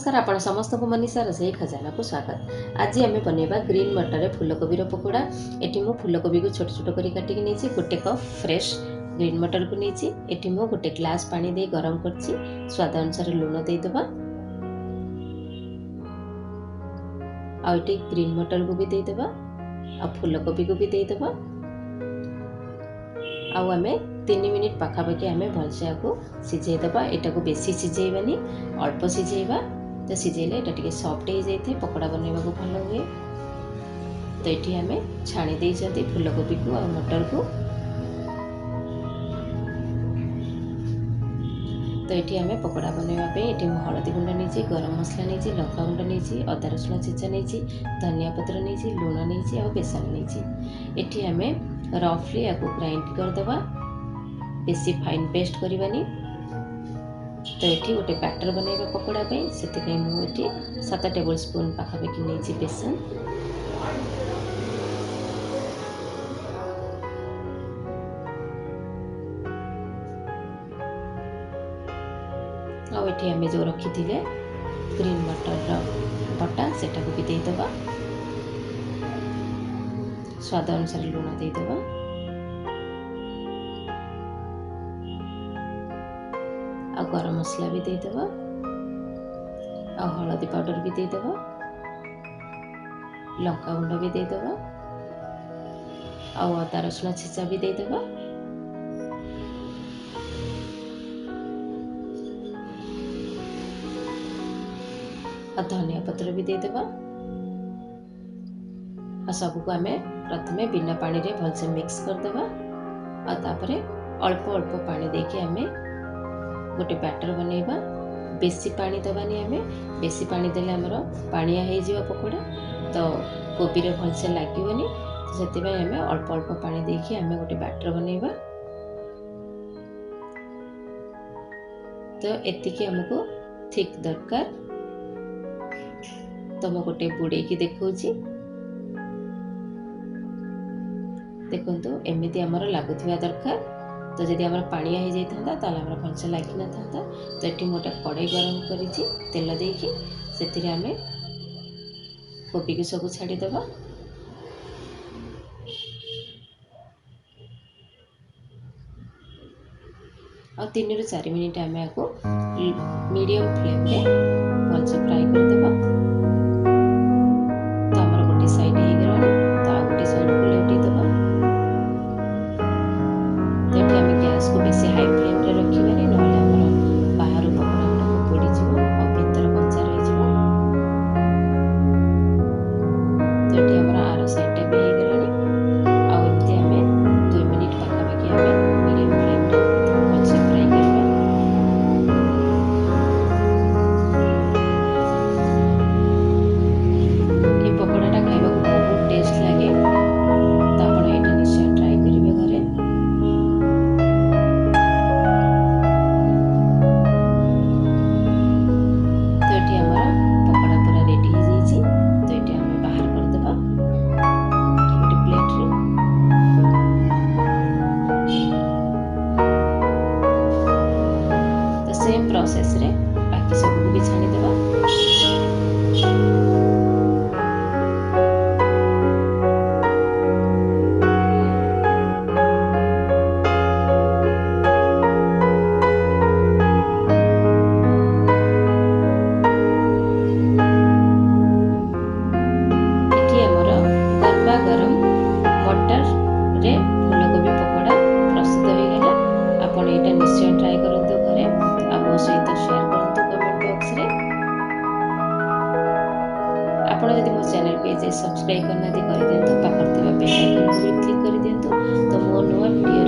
नमस्कार आपण समस्त को मनीषा रसोई खजाना को स्वागत। आज आम बनवा ग्रीन मटर फूलकोबी पकोड़ा। एटी मु फूलकोबी को छोट छोट कर काटिक नहीं गोटे कप फ्रेश ग्रीन मटर को नहीं एटी मु गोटे ग्लास पानी दे गरम करछि। स्वाद अनुसार लुण देदेबा आ ग्रीन मटर को भी देदेबा आ फूलकोबी को भी देदेबा आउ आम 3 मिनिट पाखापाखि आम भलसे को सिझेदेबा। एटा को बेसी सिझेबानी अल्प सिझेबा तो सिझेले एटा टिके सॉफ्ट हो जाए पकोड़ा बनवा को भल हुए। तो ये आम छाणी देइछंती फूलकोबी को और मटर को। तो ये आम पकोड़ा बनवा पे ये हलदी गुंड नहीं गरम मसला नहीं लंका गुंड नहीं अदा रसुण छेचा नहीं धनिया पत्र नहीं लुण नहीं और बेसन नहीं। ये आम रफली या ग्राइंड करदे बेसी फाइन पेस्ट करवानी। तो ये गोटे बैटर बनवा पकोड़ा से मुझे 7 टेबल स्पून पाखापाखि नहीं बेसन और ये आम जो रखी थे ग्रीन मटर बटा सेटा को भी देदेबा। स्वाद अनुसार लुण देदेबा आ गरम मसला भी देदेबा आ हलदी पाउडर भी देदेबा लंका गुंड भी देदेबा आ अदा रसुण छेचा भी देदेबा आ धनिया पत्र भी देदेबा आ सबको आम प्रथमे बिना पानी रे भलसे मिक्स करदेबा आ तापरे अल्प अल्प पानी देके आम गोटे बैटर बनैबा। बेसी पानी दबानी आम बेसी पानी देले हमर पानिया हो जिवो पकोड़ा तो कोबी रे भलसे लागिवनी। सेति भाई आम अल्प अल्प पानी देके आम गोटे बैटर बनैबा। तो एतिकी हमको थिक दरकार। तो मैं गोटे बुड़े की देखौची देखंतु एमिति हमर लागुथिबा दरकार। तो जदि आमर पानिया हो जाता ताले आमर भलसे लागी न था। तो ये मोटे कड़ाई गरम करिछि तेल देकी सेतिरे आमे कोबी को सब छाड़ीदेबा। और 3 ରୁ 4 मिनिट आम आपको मीडियम फ्लेम रे भलसे फ्राई करदेबा। तो आमर गोटे साइड हो गलानी तो आ गोटे साइड को लेउटी देबा। तो ये आम गैस को बेसी हाई फ्लेम रे रखिबानी नहले हमर बाहर पकोड़ा गुड़ा पोड़ी जीवो और भीतर कच्चा रही जीवो। तो ये हमर आर साइड भी हो गलानी आ एमती आम 2 मिनिट पाखापाखि आम मीडियम फ्लेम रे भलसे फ्राई करबा। ये पकोड़ाटा खाइबा को बहुत टेस्ट लागे। तो आपण एटा निश्चय ट्राई करिवे घरे। तो ये हमारा पकोड़ा पूरा रेडी हो जाइए। तो ये आम बाहर करदेबा गोटे प्लेट रे। तो सेम प्रोसेस रे बाकी सब को भी छानी देबा। गरम मटर रे फूलकोबी पकोड़ा प्रस्तुत हो गला। आपण एटा निश्चय ट्राई करंतु घरे आ मो सहित शेयर करंतु कमेंट बॉक्स रे। आपण यदि मो चैनल पे जे सब्सक्राइब करना दी कर दियंतु पाखर थिबा बेल आइकन को भी क्लिक कर दियंतु। तो मो नुवा वीडियो